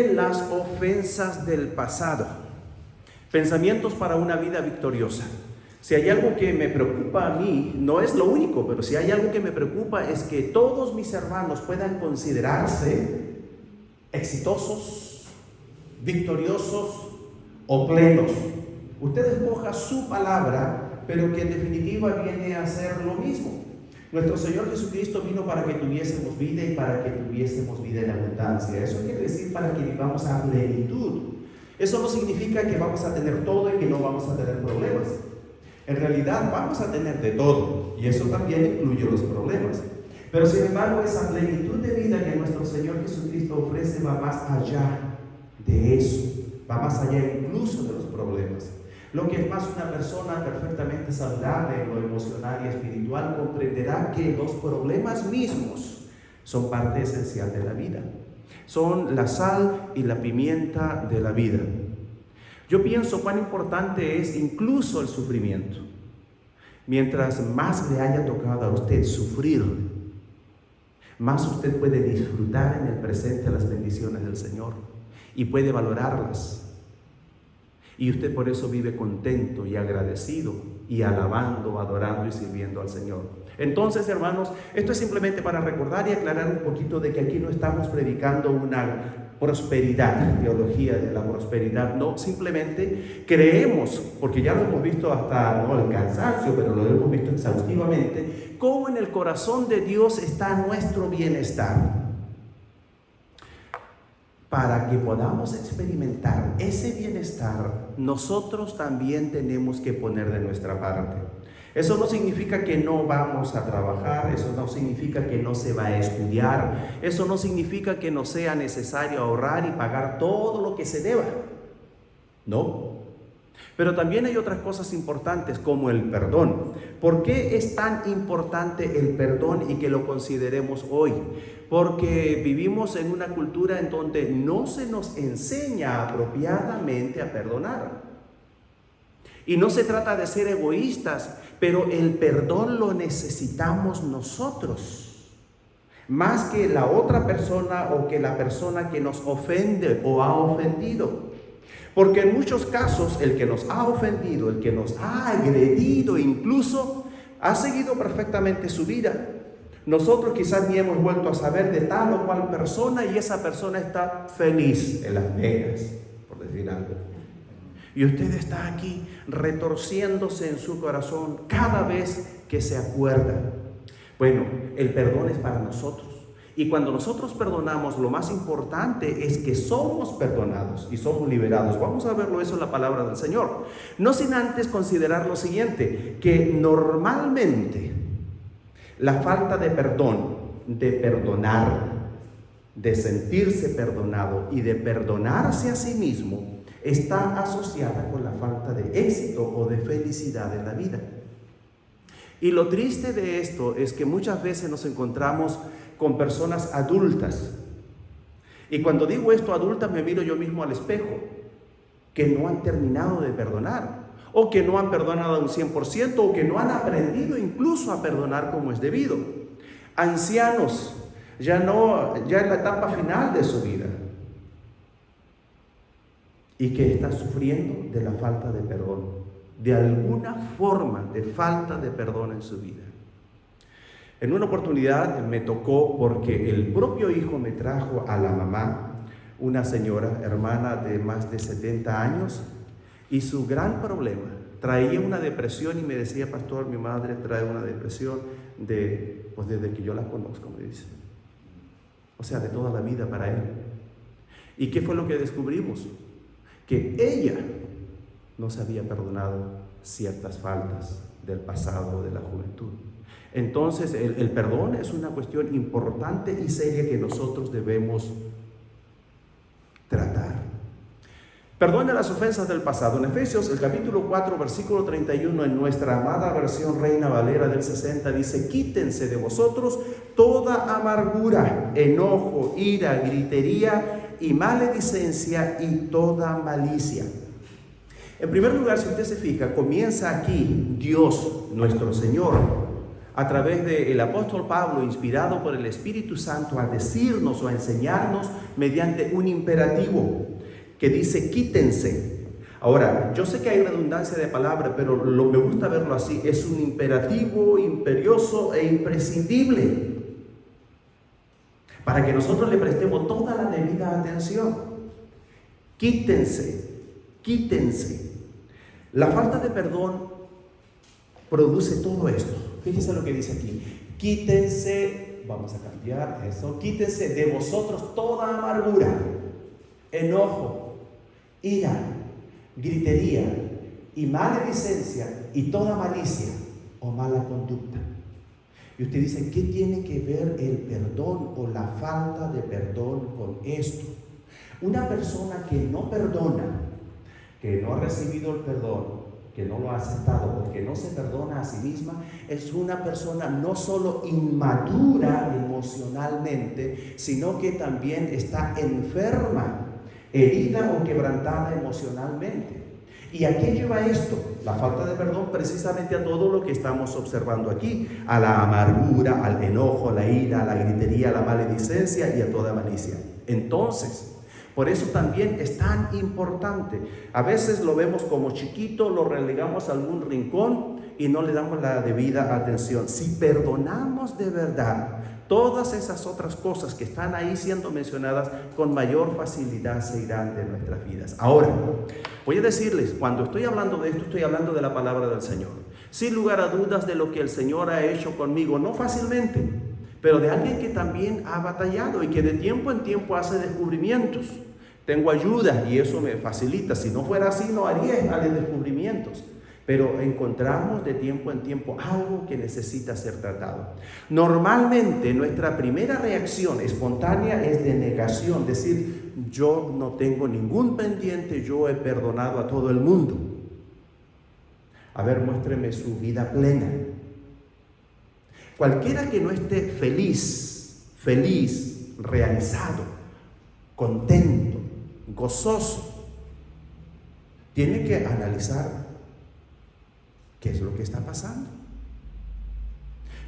sobre las ofensas del pasado. Pensamientos para una vida victoriosa. Si hay algo que me preocupa a mí, no es lo único, pero si hay algo que me preocupa es que todos mis hermanos puedan considerarse exitosos, victoriosos o plenos. Usted escoja su palabra, pero que en definitiva viene a ser lo mismo. Nuestro Señor Jesucristo vino para que tuviésemos vida y para que tuviésemos vida en abundancia. Eso quiere decir para que vivamos a plenitud. Eso no significa que vamos a tener todo y que no vamos a tener problemas. En realidad vamos a tener de todo, y eso también incluye los problemas. Pero sin embargo, esa plenitud de vida que nuestro Señor Jesucristo ofrece va más allá de eso, va más allá incluso de los problemas. Lo que es más, una persona perfectamente saludable en lo emocional y espiritual comprenderá que los problemas mismos son parte esencial de la vida. Son la sal y la pimienta de la vida. Yo pienso cuán importante es incluso el sufrimiento. Mientras más le haya tocado a usted sufrir, más usted puede disfrutar en el presente las bendiciones del Señor y puede valorarlas. Y usted por eso vive contento y agradecido y alabando, adorando y sirviendo al Señor. Entonces, hermanos, esto es simplemente para recordar y aclarar un poquito de que aquí no estamos predicando una prosperidad, teología de la prosperidad. No, simplemente creemos, porque ya lo hemos visto hasta no el cansancio, pero lo hemos visto exhaustivamente, cómo en el corazón de Dios está nuestro bienestar. Para que podamos experimentar ese bienestar, nosotros también tenemos que poner de nuestra parte. Eso no significa que no vamos a trabajar, eso no significa que no se va a estudiar, eso no significa que no sea necesario ahorrar y pagar todo lo que se deba. No. Pero también hay otras cosas importantes como el perdón. ¿Por qué es tan importante el perdón y que lo consideremos hoy? Porque vivimos en una cultura en donde no se nos enseña apropiadamente a perdonar. Y no se trata de ser egoístas, pero el perdón lo necesitamos nosotros, más que la otra persona o que la persona que nos ofende o ha ofendido. Porque en muchos casos el que nos ha ofendido, el que nos ha agredido incluso, ha seguido perfectamente su vida. Nosotros quizás ni hemos vuelto a saber de tal o cual persona y esa persona está feliz en Las Vegas, por decir algo. Y usted está aquí retorciéndose en su corazón cada vez que se acuerda. Bueno, el perdón es para nosotros. Y cuando nosotros perdonamos, lo más importante es que somos perdonados y somos liberados. Vamos a verlo eso en la palabra del Señor. No sin antes considerar lo siguiente, que normalmente la falta de perdón, de perdonar, de sentirse perdonado y de perdonarse a sí mismo, está asociada con la falta de éxito o de felicidad en la vida. Y lo triste de esto es que muchas veces nos encontramos con personas adultas. Y cuando digo esto adultas, me miro yo mismo al espejo, que no han terminado de perdonar, o que no han perdonado a un 100%, o que no han aprendido incluso a perdonar como es debido. Ancianos, ya en la etapa final de su vida, y que están sufriendo de la falta de perdón, de alguna forma de falta de perdón en su vida. En una oportunidad me tocó porque el propio hijo me trajo a la mamá, una señora, hermana de más de 70 años, y su gran problema, traía una depresión y me decía, pastor, mi madre trae una depresión desde que yo la conozco, me dice. O sea, de toda la vida para él. ¿Y qué fue lo que descubrimos? Que ella no se había perdonado ciertas faltas del pasado, de la juventud. Entonces, el perdón es una cuestión importante y seria que nosotros debemos tratar. Perdone las ofensas del pasado. En Efesios, el capítulo 4, versículo 31, en nuestra amada versión Reina Valera del 60, dice: quítense de vosotros toda amargura, enojo, ira, gritería y maledicencia y toda malicia. En primer lugar, si usted se fija, comienza aquí Dios, nuestro Señor, a través del apóstol Pablo, inspirado por el Espíritu Santo, a decirnos o a enseñarnos mediante un imperativo que dice quítense. Ahora, yo sé que hay redundancia de palabra, pero me gusta verlo así. Es un imperativo imperioso e imprescindible para que nosotros le prestemos toda la debida atención. Quítense, quítense. La falta de perdón produce todo esto. Fíjense lo que dice aquí. Quítense, vamos a cambiar eso, quítense de vosotros toda amargura, enojo, ira, gritería y maledicencia y toda malicia o mala conducta. Y usted dice, ¿qué tiene que ver el perdón o la falta de perdón con esto? Una persona que no perdona, que no ha recibido el perdón, que no lo ha aceptado o que no se perdona a sí misma, es una persona no solo inmadura emocionalmente, sino que también está enferma, herida o quebrantada emocionalmente. ¿Y a qué lleva esto? La falta de perdón precisamente a todo lo que estamos observando aquí, a la amargura, al enojo, a la ira, a la gritería, a la maledicencia y a toda malicia. Entonces, por eso también es tan importante. A veces lo vemos como chiquito, lo relegamos a algún rincón y no le damos la debida atención. Si perdonamos de verdad, todas esas otras cosas que están ahí siendo mencionadas con mayor facilidad se irán de nuestras vidas. Ahora, voy a decirles, cuando estoy hablando de esto, estoy hablando de la palabra del Señor. Sin lugar a dudas de lo que el Señor ha hecho conmigo, no fácilmente, pero de alguien que también ha batallado y que de tiempo en tiempo hace descubrimientos. Tengo ayuda y eso me facilita. Si no fuera así, no haría tales descubrimientos. Pero encontramos de tiempo en tiempo algo que necesita ser tratado. Normalmente nuestra primera reacción espontánea es de negación, decir, yo no tengo ningún pendiente, yo he perdonado a todo el mundo. A ver, muéstreme su vida plena. Cualquiera que no esté feliz, realizado, contento, gozoso, tiene que analizar qué es lo que está pasando.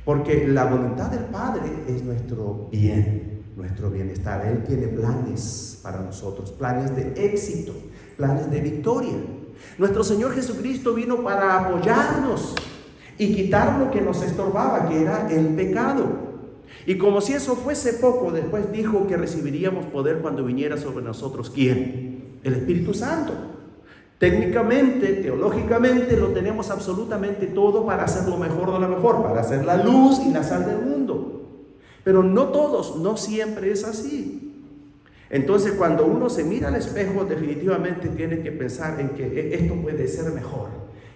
Porque la voluntad del Padre es nuestro bien, nuestro bienestar. Él tiene planes para nosotros, planes de éxito, planes de victoria. Nuestro Señor Jesucristo vino para apoyarnos y quitar lo que nos estorbaba, que era el pecado. Y como si eso fuese poco, después dijo que recibiríamos poder cuando viniera sobre nosotros. ¿Quién? El Espíritu Santo. Técnicamente, teológicamente, lo tenemos absolutamente todo para hacer lo mejor de lo mejor, para hacer la luz y la sal del mundo. Pero no todos, no siempre es así. Entonces, cuando uno se mira al espejo, definitivamente tiene que pensar en que esto puede ser mejor,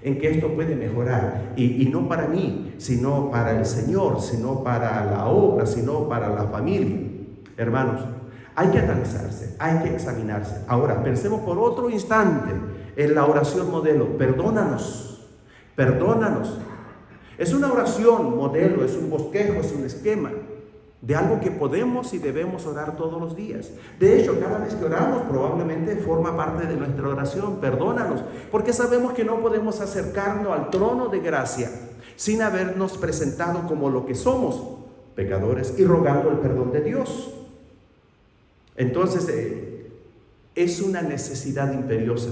en que esto puede mejorar, y no para mí, sino para el Señor, sino para la obra, sino para la familia. Hermanos, hay que analizarse, hay que examinarse. Ahora, pensemos por otro instante en la oración modelo. Perdónanos, perdónanos. Es una oración modelo, es un bosquejo, es un esquema de algo que podemos y debemos orar todos los días. De hecho, cada vez que oramos probablemente forma parte de nuestra oración. Perdónanos, porque sabemos que no podemos acercarnos al trono de gracia sin habernos presentado como lo que somos, pecadores, y rogando el perdón de Dios. Entonces, es una necesidad imperiosa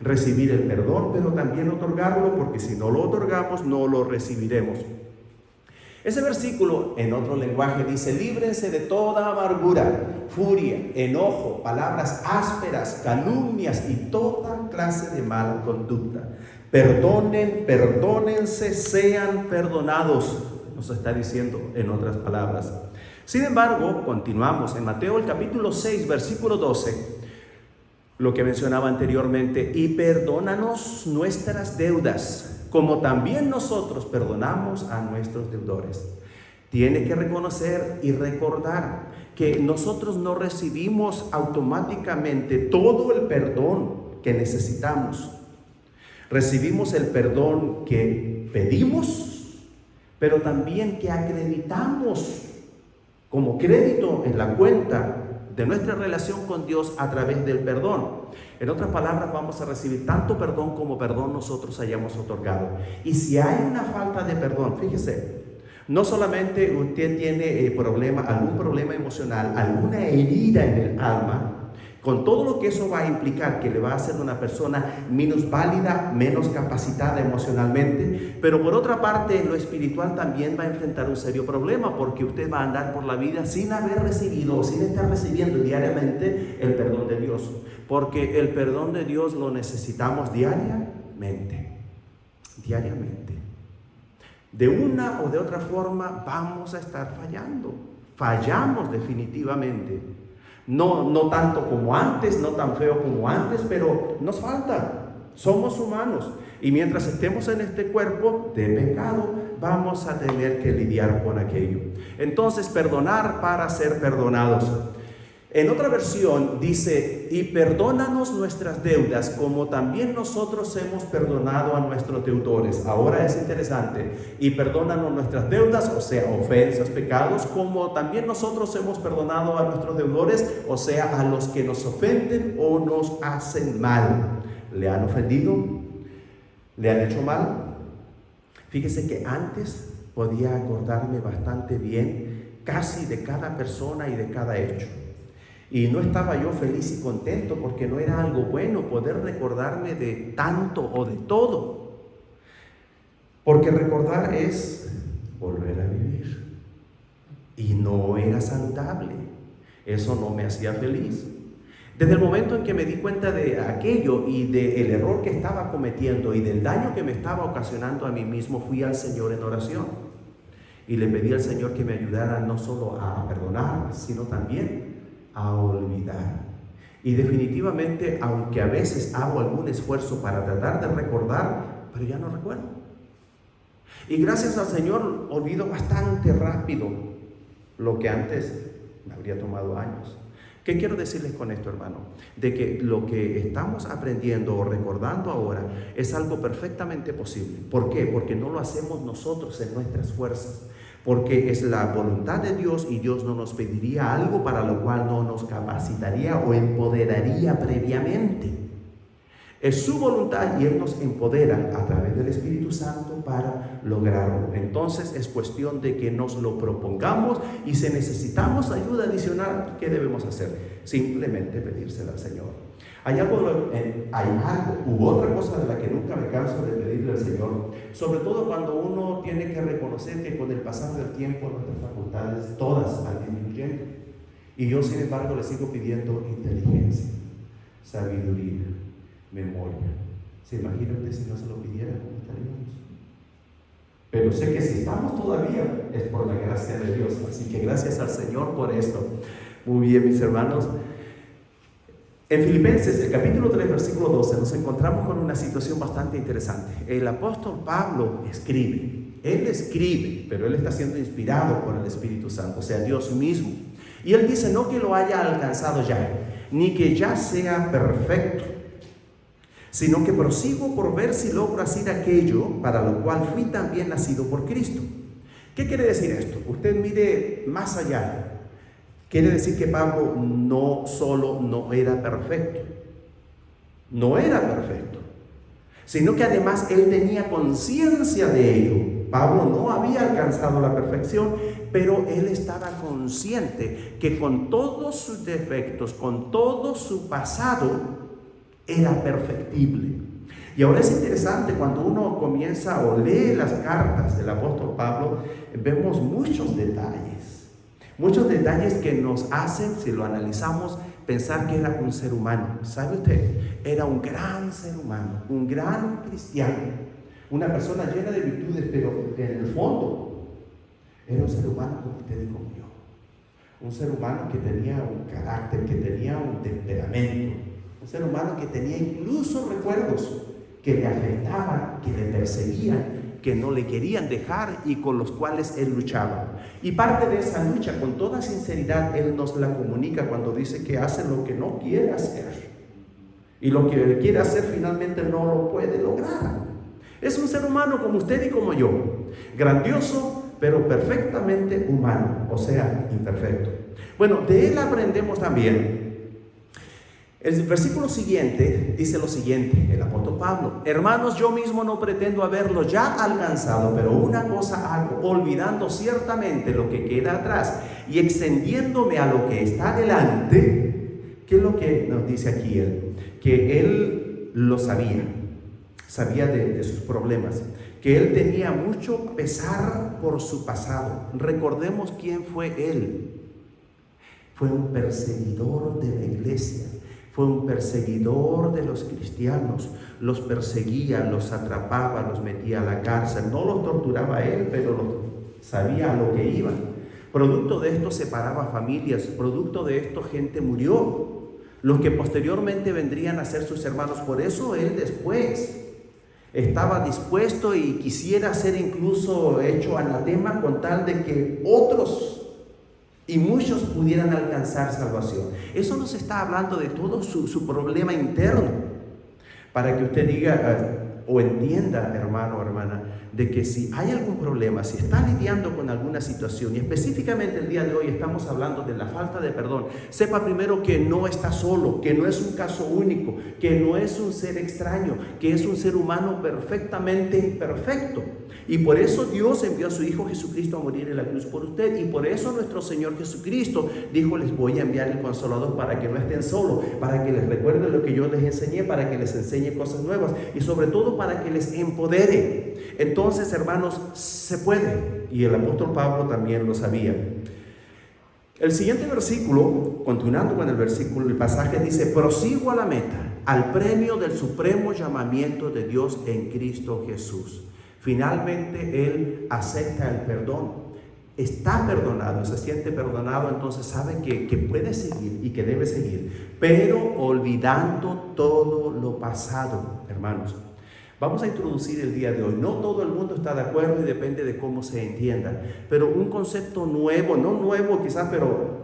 recibir el perdón, pero también otorgarlo, porque si no lo otorgamos, no lo recibiremos. Ese versículo, en otro lenguaje, dice: líbrense de toda amargura, furia, enojo, palabras ásperas, calumnias y toda clase de mala conducta. Perdonen, perdónense, sean perdonados, nos está diciendo en otras palabras. Sin embargo, continuamos en Mateo el capítulo 6, versículo 12, lo que mencionaba anteriormente: y perdónanos nuestras deudas, como también nosotros perdonamos a nuestros deudores. Tiene que reconocer y recordar que nosotros no recibimos automáticamente todo el perdón que necesitamos. Recibimos el perdón que pedimos, pero también que acreditamos como crédito en la cuenta de nuestra relación con Dios a través del perdón. En otras palabras, vamos a recibir tanto perdón como perdón nosotros hayamos otorgado. Y si hay una falta de perdón, fíjese, No solamente usted tiene algún problema emocional, alguna herida en el alma, con todo lo que eso va a implicar, que le va a hacer una persona menos válida, menos capacitada emocionalmente, pero por otra parte, en lo espiritual también va a enfrentar un serio problema, porque usted va a andar por la vida sin haber recibido, sin estar recibiendo diariamente el perdón de Dios, porque el perdón de Dios lo necesitamos diariamente. De una o de otra forma vamos a estar fallando. Fallamos definitivamente. No tanto como antes, no tan feo como antes, pero nos falta. Somos humanos. Y mientras estemos en este cuerpo de pecado, vamos a tener que lidiar con aquello. Entonces, perdonar para ser perdonados. En otra versión dice, y perdónanos nuestras deudas como también nosotros hemos perdonado a nuestros deudores. Ahora es interesante, y perdónanos nuestras deudas, o sea, ofensas, pecados, como también nosotros hemos perdonado a nuestros deudores, o sea, a los que nos ofenden o nos hacen mal. ¿Le han ofendido? ¿Le han hecho mal? Fíjese que antes podía acordarme bastante bien casi de cada persona y de cada hecho. Y no estaba yo feliz y contento porque no era algo bueno poder recordarme de tanto o de todo. Porque recordar es volver a vivir. Y no era saludable. Eso no me hacía feliz. Desde el momento en que me di cuenta de aquello y del error que estaba cometiendo y del daño que me estaba ocasionando a mí mismo, fui al Señor en oración. Y le pedí al Señor que me ayudara no solo a perdonar, sino también a olvidar. Y definitivamente, aunque a veces hago algún esfuerzo para tratar de recordar, pero ya no recuerdo. Y gracias al Señor olvido bastante rápido lo que antes me habría tomado años. ¿Qué quiero decirles con esto, hermano? De que lo que estamos aprendiendo o recordando ahora es algo perfectamente posible. ¿Por qué? Porque no lo hacemos nosotros en nuestras fuerzas. Porque es la voluntad de Dios y Dios no nos pediría algo para lo cual no nos capacitaría o empoderaría previamente. Es su voluntad y Él nos empodera a través del Espíritu Santo para lograrlo. Entonces es cuestión de que nos lo propongamos y si necesitamos ayuda adicional, ¿qué debemos hacer? Simplemente pedírsela al Señor. Hay algo u otra cosa de la que nunca me canso de pedirle al Señor, sobre todo cuando uno tiene que reconocer que con el pasar del tiempo nuestras facultades todas van disminuyendo. Y yo, sin embargo, le sigo pidiendo inteligencia, sabiduría, memoria. ¿Se imagina usted si no se lo pidiera? ¿Cómo estaríamos? Pero sé que si estamos todavía es por la gracia de Dios. Así que gracias al Señor por esto. Muy bien, mis hermanos. En Filipenses, el capítulo 3, versículo 12, nos encontramos con una situación bastante interesante. El apóstol Pablo escribe. Él escribe, pero él está siendo inspirado por el Espíritu Santo, o sea, Dios mismo. Y él dice, no que lo haya alcanzado ya, ni que ya sea perfecto, sino que prosigo por ver si logro hacer aquello para lo cual fui también nacido por Cristo. ¿Qué quiere decir esto? Usted mire más allá. Quiere decir que Pablo no solo no era perfecto, sino que además él tenía conciencia de ello. Pablo no había alcanzado la perfección, pero él estaba consciente que con todos sus defectos, con todo su pasado, era perfectible. Y ahora es interesante, cuando uno comienza o lee las cartas del apóstol Pablo, vemos muchos detalles que nos hacen, si lo analizamos, pensar que era un ser humano. ¿Sabe usted? Era un gran ser humano, un gran cristiano, una persona llena de virtudes, pero en el fondo era un ser humano como usted y como yo. Un ser humano que tenía un carácter, que tenía un temperamento, un ser humano que tenía incluso recuerdos que le afectaban, que le perseguían, que no le querían dejar y con los cuales él luchaba. Y parte de esa lucha, con toda sinceridad, él nos la comunica cuando dice que hace lo que no quiere hacer. Y lo que quiere hacer finalmente no lo puede lograr. Es un ser humano como usted y como yo. Grandioso, pero perfectamente humano, o sea, imperfecto. Bueno, de él aprendemos también El versículo siguiente dice lo siguiente, el apóstol Pablo: hermanos, yo mismo no pretendo haberlo ya alcanzado, pero una cosa hago, olvidando ciertamente lo que queda atrás y extendiéndome a lo que está delante. ¿Qué es lo que nos dice aquí él? Que él lo sabía de sus problemas, que él tenía mucho pesar por su pasado. Recordemos quién fue él. Fue un perseguidor de la iglesia. Fue un perseguidor de los cristianos. Los perseguía, los atrapaba, los metía a la cárcel. No los torturaba él, pero sabía a lo que iban. Producto de esto separaba familias. Producto de esto gente murió. Los que posteriormente vendrían a ser sus hermanos. Por eso él después estaba dispuesto y quisiera ser incluso hecho anatema con tal de que otros y muchos pudieran alcanzar salvación. Eso nos está hablando de todo su problema interno, para que usted diga o entienda, hermano o hermana, de que si hay algún problema, si está lidiando con alguna situación, y específicamente el día de hoy estamos hablando de la falta de perdón, sepa primero que no está solo, que no es un caso único, que no es un ser extraño, que es un ser humano perfectamente imperfecto. Y por eso Dios envió a su Hijo Jesucristo a morir en la cruz por usted. Y por eso nuestro Señor Jesucristo dijo: les voy a enviar el Consolador para que no estén solos, para que les recuerde lo que yo les enseñé, para que les enseñe cosas nuevas y sobre todo para que les empodere. Entonces, hermanos, se puede. Y el apóstol Pablo también lo sabía. El siguiente versículo, continuando con el versículo, el pasaje dice: prosigo a la meta, al premio del supremo llamamiento de Dios en Cristo Jesús. Finalmente él acepta el perdón, está perdonado, se siente perdonado, entonces sabe que puede seguir y que debe seguir, pero olvidando todo lo pasado. Hermanos, vamos a introducir el día de hoy, no todo el mundo está de acuerdo y depende de cómo se entienda, pero un concepto nuevo, no nuevo quizás, pero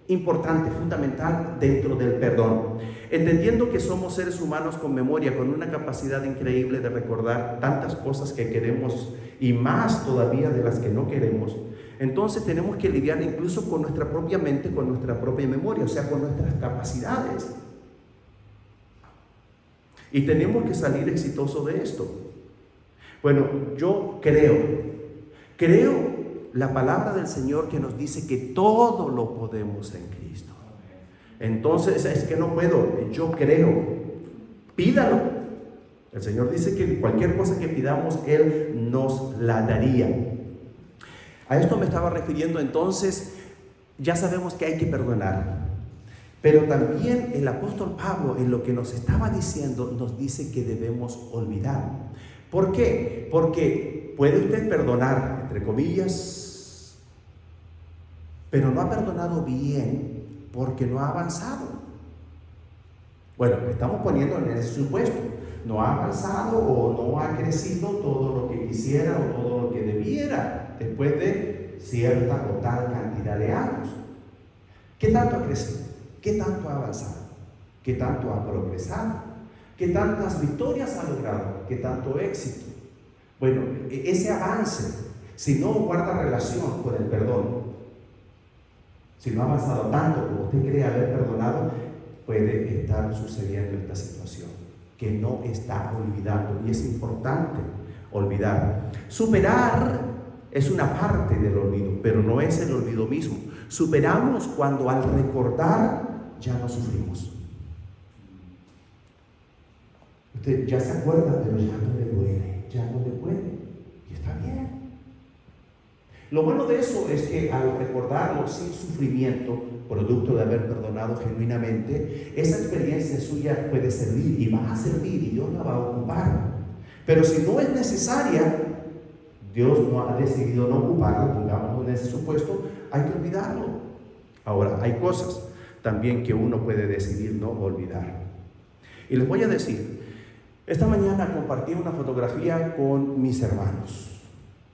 importante, fundamental dentro del perdón. Entendiendo que somos seres humanos con memoria, con una capacidad increíble de recordar tantas cosas que queremos y más todavía de las que no queremos, entonces tenemos que lidiar incluso con nuestra propia mente, con nuestra propia memoria, o sea, con nuestras capacidades. Y tenemos que salir exitosos de esto. Bueno, yo creo la palabra del Señor que nos dice que todo lo podemos en Cristo. Entonces, es que no puedo, yo creo, pídalo. El Señor dice que cualquier cosa que pidamos, Él nos la daría. A esto me estaba refiriendo. Entonces, ya sabemos que hay que perdonar. Pero también el apóstol Pablo, en lo que nos estaba diciendo, nos dice que debemos olvidar. ¿Por qué? Porque puede usted perdonar, entre comillas, pero no ha perdonado bien porque no ha avanzado. Bueno, estamos poniendo en ese supuesto. No ha avanzado o no ha crecido todo lo que quisiera o todo lo que debiera después de cierta o tal cantidad de años. ¿Qué tanto ha crecido? ¿Qué tanto ha avanzado? ¿Qué tanto ha progresado? ¿Qué tantas victorias ha logrado? ¿Qué tanto éxito? Bueno, ese avance, si no guarda relación con el perdón, si no ha avanzado tanto como usted cree haber perdonado, puede estar sucediendo esta situación, que no está olvidando. Y es importante olvidar. Superar es una parte del olvido, pero no es el olvido mismo. Superamos cuando al recordar ya no sufrimos. Usted ya se acuerda, pero ya no le duele, y está bien. Lo bueno de eso es que al recordarlo sin sufrimiento, producto de haber perdonado genuinamente, esa experiencia suya puede servir y va a servir y Dios la va a ocupar. Pero si no es necesaria, Dios no ha decidido no ocuparla, pongamos en ese supuesto, hay que olvidarlo. Ahora, hay cosas también que uno puede decidir no olvidar. Y les voy a decir, esta mañana compartí una fotografía con mis hermanos.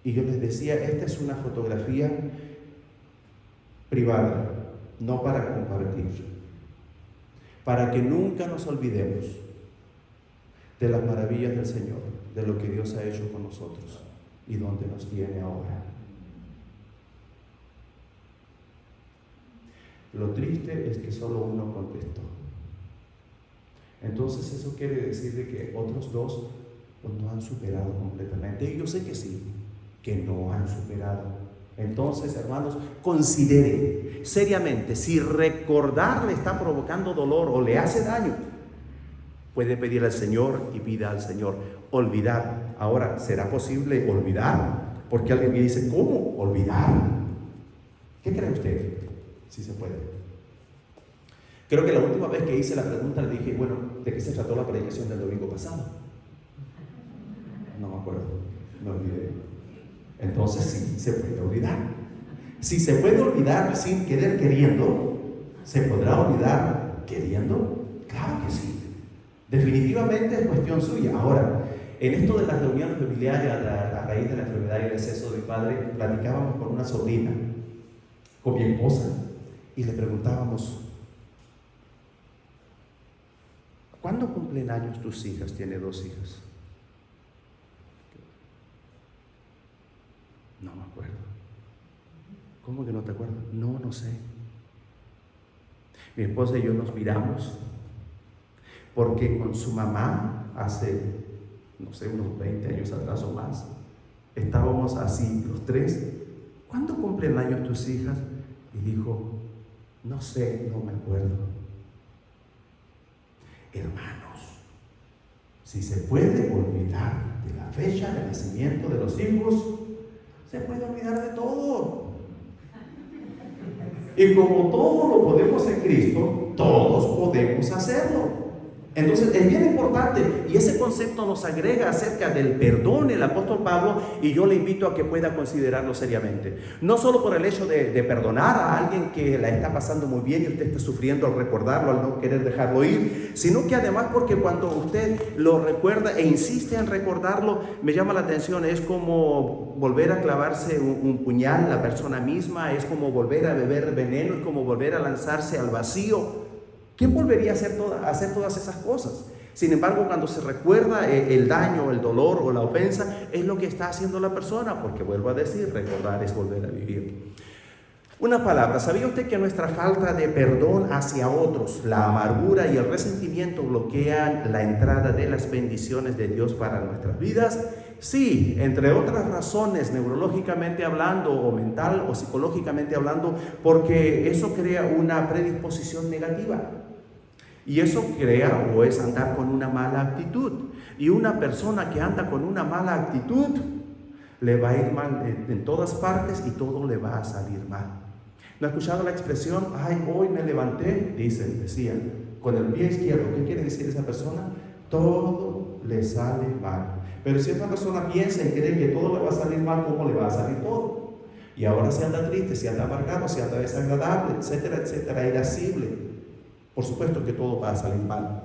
Y yo les decía, esta es una fotografía privada, no para compartir. Para que nunca nos olvidemos de las maravillas del Señor, de lo que Dios ha hecho con nosotros y donde nos tiene ahora. Lo triste es que solo uno contestó. Entonces eso quiere decir de que otros dos pues, no han superado completamente. Y yo sé que sí, que no han superado. Entonces, hermanos, considere seriamente si recordar le está provocando dolor o le hace daño. Puede pedir al Señor y pida al Señor olvidar. Ahora, ¿será posible olvidar? Porque alguien me dice, ¿cómo olvidar? ¿Qué cree usted? Si se puede. Creo que la última vez que hice la pregunta le dije, bueno, ¿de qué se trató la predicación del domingo pasado? No me acuerdo, me olvidé. Entonces sí, se puede olvidar. Si se puede olvidar sin querer queriendo, ¿se podrá olvidar queriendo? Claro que sí. Definitivamente es cuestión suya. Ahora, en esto de las reuniones familiares a raíz de la enfermedad y el exceso de mi padre, platicábamos con una sobrina, con mi esposa, y le preguntábamos, ¿cuándo cumplen años tus hijas? Tiene 2 hijas. No me acuerdo. ¿Cómo que no te acuerdas? No sé. Mi esposa y yo nos miramos porque con su mamá hace, no sé, unos 20 años atrás o más, estábamos así los 3. ¿Cuándo cumplen años tus hijas? Y dijo, no sé, no me acuerdo. Hermanos, si se puede olvidar de la fecha de nacimiento de los hijos, se puede olvidar de todo. Y como todo lo podemos en Cristo, todos podemos hacerlo. Entonces es bien importante, y ese concepto nos agrega acerca del perdón el apóstol Pablo, y yo le invito a que pueda considerarlo seriamente. No solo por el hecho de perdonar a alguien que la está pasando muy bien y usted está sufriendo al recordarlo, al no querer dejarlo ir, sino que además porque cuando usted lo recuerda e insiste en recordarlo, me llama la atención, es como volver a clavarse un puñal la persona misma, es como volver a beber veneno, es como volver a lanzarse al vacío. ¿Quién volvería a hacer todas esas cosas? Sin embargo, cuando se recuerda el daño, el dolor o la ofensa, es lo que está haciendo la persona, porque vuelvo a decir, recordar es volver a vivir. Una palabra, ¿sabía usted que nuestra falta de perdón hacia otros, la amargura y el resentimiento bloquean la entrada de las bendiciones de Dios para nuestras vidas? Sí, entre otras razones, neurológicamente hablando o mental o psicológicamente hablando, porque eso crea una predisposición negativa. Y eso crea o es andar con una mala actitud. Y una persona que anda con una mala actitud le va a ir mal en todas partes y todo le va a salir mal. ¿No ha escuchado la expresión, ay, hoy me levanté? Decían, con el pie izquierdo. ¿Qué quiere decir esa persona? Todo le sale mal. Pero si esta persona piensa y cree que todo le va a salir mal, ¿cómo le va a salir todo? Y ahora se anda triste, se anda amargado, se anda desagradable, etcétera, etcétera, irascible. Por supuesto que todo va a salir mal.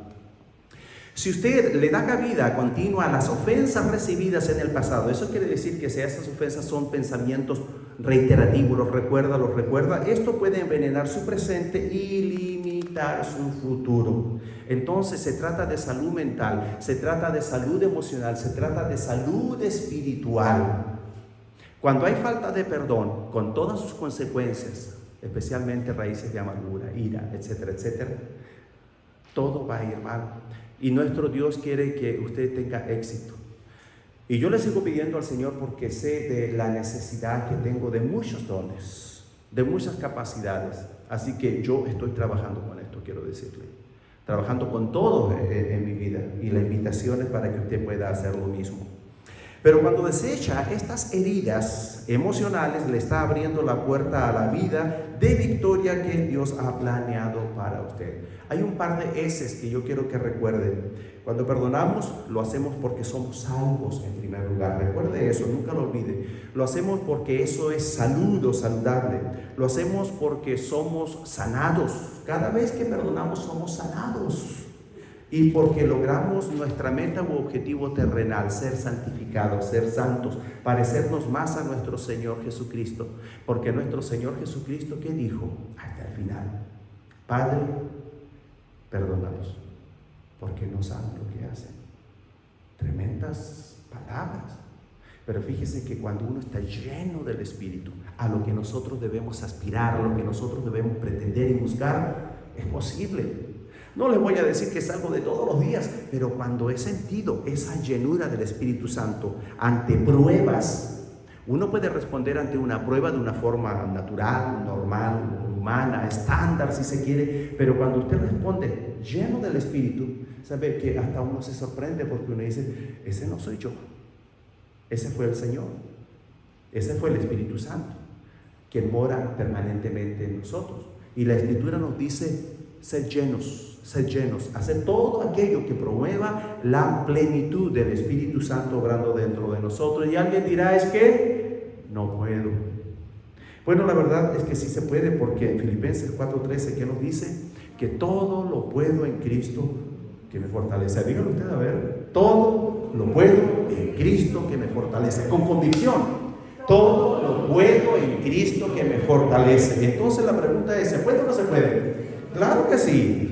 Si usted le da cabida continua a las ofensas recibidas en el pasado, eso quiere decir que si esas ofensas son pensamientos reiterativos, los recuerda, esto puede envenenar su presente y limitar su futuro. Entonces se trata de salud mental, se trata de salud emocional, se trata de salud espiritual. Cuando hay falta de perdón, con todas sus consecuencias, especialmente raíces de amargura, ira, etcétera, etcétera, todo va a ir mal. Y nuestro Dios quiere que usted tenga éxito. Y yo le sigo pidiendo al Señor porque sé de la necesidad que tengo de muchos dones, de muchas capacidades. Así que yo estoy trabajando con esto, quiero decirle. Trabajando con todo en mi vida. Y la invitación es para que usted pueda hacer lo mismo. Pero cuando desecha estas heridas emocionales, le está abriendo la puerta a la vida de victoria que Dios ha planeado para usted. Hay un par de S's que yo quiero que recuerden. Cuando perdonamos, lo hacemos porque somos salvos en primer lugar. Recuerde eso, nunca lo olvide. Lo hacemos porque eso es salud o saludable. Lo hacemos porque somos sanados. Cada vez que perdonamos somos sanados. Y porque logramos nuestra meta u objetivo terrenal, ser santificados, ser santos, parecernos más a nuestro Señor Jesucristo. Porque nuestro Señor Jesucristo, ¿qué dijo? Hasta el final: Padre, perdónalos, porque no saben lo que hacen. Tremendas palabras. Pero fíjese que cuando uno está lleno del Espíritu, a lo que nosotros debemos aspirar, a lo que nosotros debemos pretender y buscar, es posible. No les voy a decir que es algo de todos los días, pero cuando he sentido esa llenura del Espíritu Santo ante pruebas, uno puede responder ante una prueba de una forma natural, normal, humana, estándar si se quiere, pero cuando usted responde lleno del Espíritu, sabe que hasta uno se sorprende porque uno dice, ese no soy yo, ese fue el Señor, ese fue el Espíritu Santo, quien mora permanentemente en nosotros. Y la Escritura nos dice, sed llenos, hacer todo aquello que promueva la plenitud del Espíritu Santo obrando dentro de nosotros. Y alguien dirá, es que no puedo. Bueno, la verdad es que sí se puede, porque en Filipenses 4:13, ¿qué nos dice? Que todo lo puedo en Cristo que me fortalece. Dígalo usted, a ver, todo lo puedo en Cristo que me fortalece, con convicción. Todo lo puedo en Cristo que me fortalece. Entonces la pregunta es, ¿se puede o no se puede? Claro que sí.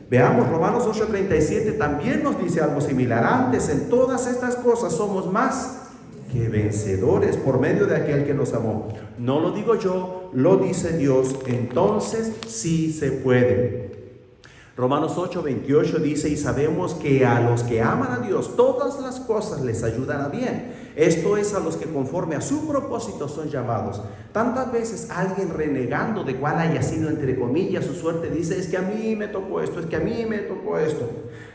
Veamos, Romanos 8:37 también nos dice algo similar. Antes, en todas estas cosas somos más que vencedores por medio de aquel que nos amó. No lo digo yo, lo dice Dios. Entonces sí se puede. Romanos 8:28 dice, y sabemos que a los que aman a Dios, todas las cosas les ayudan a bien. Esto es, a los que conforme a su propósito son llamados. Tantas veces alguien renegando de cuál haya sido, entre comillas, su suerte, dice, es que a mí me tocó esto, es que a mí me tocó esto.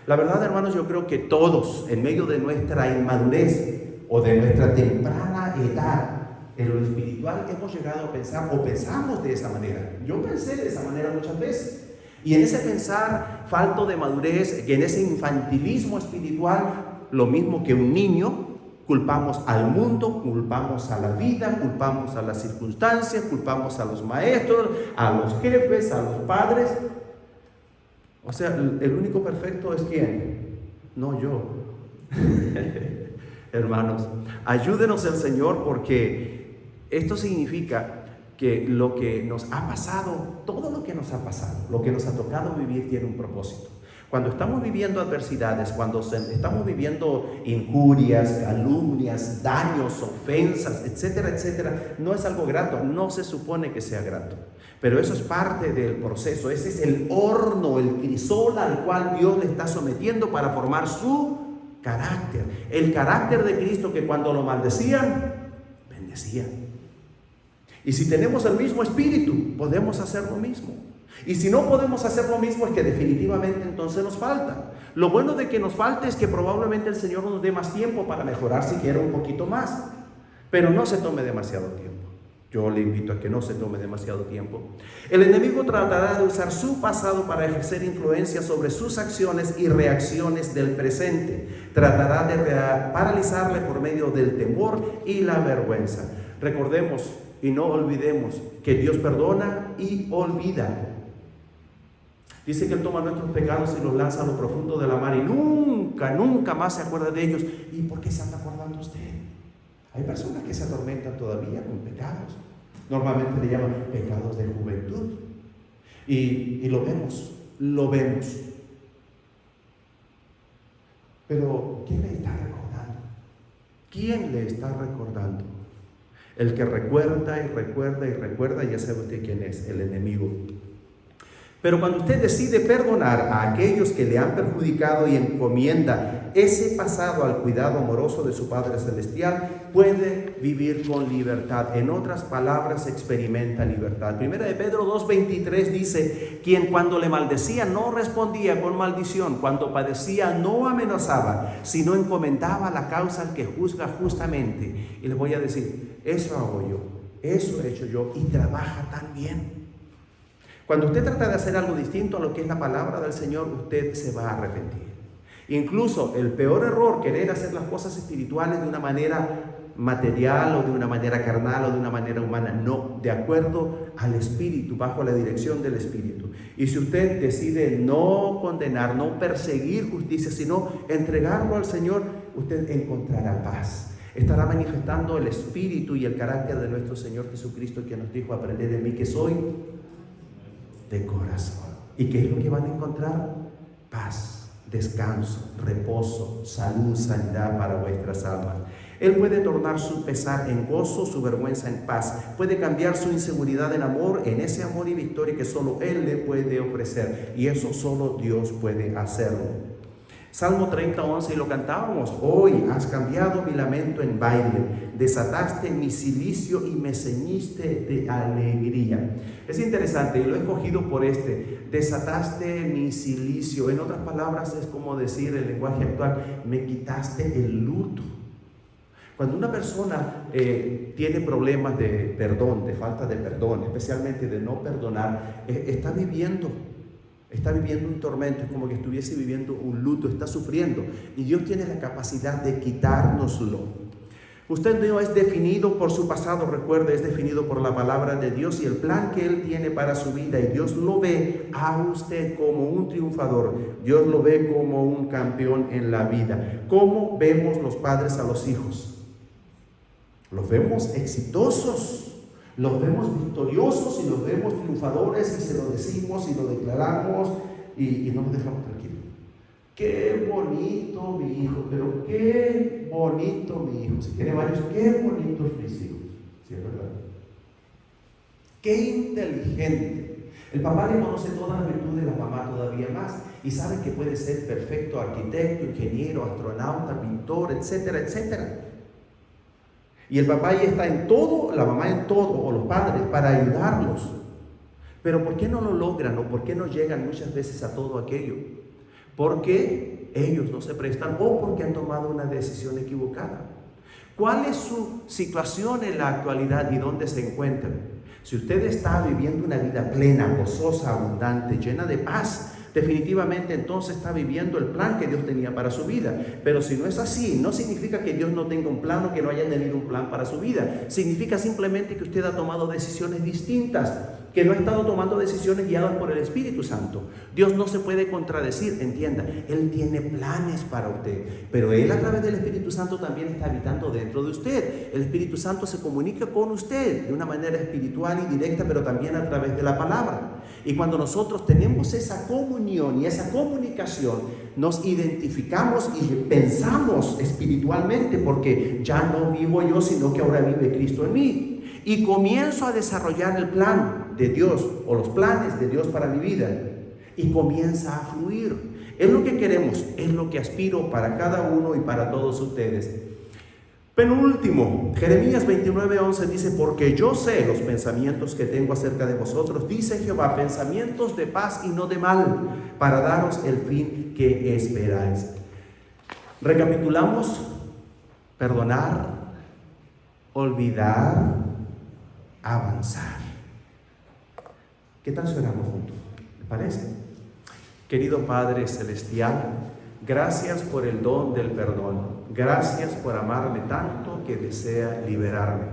La verdad, hermanos, yo creo que todos, en medio de nuestra inmadurez o de nuestra temprana edad en lo espiritual, hemos llegado a pensar, o pensamos de esa manera. Yo pensé de esa manera muchas veces. Y en ese pensar falto de madurez, en ese infantilismo espiritual, lo mismo que un niño, culpamos al mundo, culpamos a la vida, culpamos a las circunstancias, culpamos a los maestros, a los jefes, a los padres. O sea, el único perfecto es ¿quién? No yo. Hermanos, ayúdenos el Señor, porque esto significa que lo que nos ha pasado, todo lo que nos ha pasado, lo que nos ha tocado vivir tiene un propósito. Cuando estamos viviendo adversidades, cuando estamos viviendo injurias, calumnias, daños, ofensas, etcétera, etcétera, no es algo grato, no se supone que sea grato. Pero eso es parte del proceso, ese es el horno, el crisol al cual Dios le está sometiendo para formar su carácter. El carácter de Cristo, que cuando lo maldecían, bendecían. Y si tenemos el mismo espíritu, podemos hacer lo mismo. Y si no podemos hacer lo mismo, es que definitivamente entonces nos falta. Lo bueno de que nos falte es que probablemente el Señor nos dé más tiempo para mejorar siquiera un poquito más. Pero no se tome demasiado tiempo. Yo le invito a que no se tome demasiado tiempo. El enemigo tratará de usar su pasado para ejercer influencia sobre sus acciones y reacciones del presente. Tratará de paralizarle por medio del temor y la vergüenza. Recordemos y no olvidemos que Dios perdona y olvida. Dice que Él toma nuestros pecados y los lanza a lo profundo de la mar y nunca más se acuerda de ellos. ¿Y por qué se anda acordando usted? Hay personas que se atormentan todavía con pecados. Normalmente le llaman pecados de juventud. Y lo vemos. Pero ¿quién le está recordando? ¿Quién le está recordando? El que recuerda y recuerda, ya sabe usted quién es, el enemigo. Pero cuando usted decide perdonar a aquellos que le han perjudicado y encomienda ese pasado al cuidado amoroso de su Padre Celestial, puede vivir con libertad. En otras palabras, experimenta libertad. Primera de Pedro 2:23 dice, quien cuando le maldecía no respondía con maldición, cuando padecía no amenazaba, sino encomendaba la causa al que juzga justamente. Y les voy a decir, eso hago yo, eso he hecho yo, y trabaja tan bien. Cuando usted trata de hacer algo distinto a lo que es la palabra del Señor, usted se va a arrepentir. Incluso el peor error, querer hacer las cosas espirituales de una manera material o de una manera carnal o de una manera humana, no, de acuerdo al Espíritu, bajo la dirección del Espíritu. Y si usted decide no condenar, no perseguir justicia, sino entregarlo al Señor, usted encontrará paz. Estará manifestando el Espíritu y el carácter de nuestro Señor Jesucristo, que nos dijo, aprended de mí que soy de corazón. ¿Y qué es lo que van a encontrar? Paz, descanso, reposo, salud, sanidad para vuestras almas. Él puede tornar su pesar en gozo, su vergüenza en paz. Puede cambiar su inseguridad en amor, en ese amor y victoria que solo Él le puede ofrecer. Y eso solo Dios puede hacerlo. Salmo 30:11, y lo cantábamos: hoy has cambiado mi lamento en baile, desataste mi cilicio y me ceñiste de alegría. Es interesante, y lo he escogido por desataste mi cilicio. En otras palabras, es como decir el lenguaje actual: me quitaste el luto. Cuando una persona tiene problemas de perdón, de falta de perdón, especialmente de no perdonar, está viviendo un tormento, es como que estuviese viviendo un luto, está sufriendo, y Dios tiene la capacidad de quitárnoslo. Usted no es definido por su pasado, recuerde, es definido por la palabra de Dios y el plan que Él tiene para su vida, y Dios lo ve a usted como un triunfador, Dios lo ve como un campeón en la vida. ¿Cómo vemos los padres a los hijos? Los vemos exitosos, los vemos victoriosos y los vemos triunfadores, y se lo decimos y lo declaramos y no nos dejamos tranquilos. Qué bonito mi hijo, pero qué bonito mi hijo. Si tiene varios, qué bonitos mis hijos. ¿Sí es verdad? Qué inteligente. El papá le conoce todas las virtudes de la mamá todavía más y sabe que puede ser perfecto arquitecto, ingeniero, astronauta, pintor, etcétera, etcétera. Y el papá ya está en todo, la mamá en todo, o los padres, para ayudarlos. Pero ¿por qué no lo logran o por qué no llegan muchas veces a todo aquello? Porque ellos no se prestan o porque han tomado una decisión equivocada. ¿Cuál es su situación en la actualidad y dónde se encuentran? Si usted está viviendo una vida plena, gozosa, abundante, llena de paz, definitivamente entonces está viviendo el plan que Dios tenía para su vida. Pero si no es así, no significa que Dios no tenga un plan o que no haya tenido un plan para su vida. Significa simplemente que usted ha tomado decisiones distintas, que no ha estado tomando decisiones guiadas por el Espíritu Santo. Dios no se puede contradecir, entienda, Él tiene planes para usted, pero Él a través del Espíritu Santo también está habitando dentro de usted. El Espíritu Santo se comunica con usted de una manera espiritual y directa, pero también a través de la palabra. Y cuando nosotros tenemos esa comunión y esa comunicación, nos identificamos y pensamos espiritualmente, porque ya no vivo yo, sino que ahora vive Cristo en mí. Y comienzo a desarrollar el plan de Dios o los planes de Dios para mi vida. Y comienza a fluir. Es lo que queremos, es lo que aspiro para cada uno y para todos ustedes. Penúltimo, Jeremías 29:11 dice: porque yo sé los pensamientos que tengo acerca de vosotros, dice Jehová, pensamientos de paz y no de mal, para daros el fin que esperáis. Recapitulamos: perdonar, olvidar, avanzar. ¿Qué tal suenamos juntos? ¿Le parece? Querido Padre Celestial, gracias por el don del perdón. Gracias por amarme tanto que desea liberarme.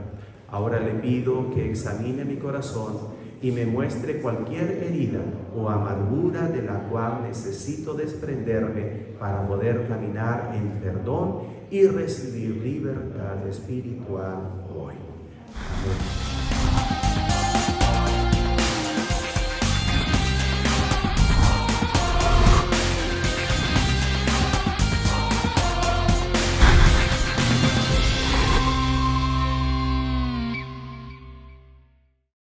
Ahora le pido que examine mi corazón y me muestre cualquier herida o amargura de la cual necesito desprenderme para poder caminar en perdón y recibir libertad espiritual hoy. Amén.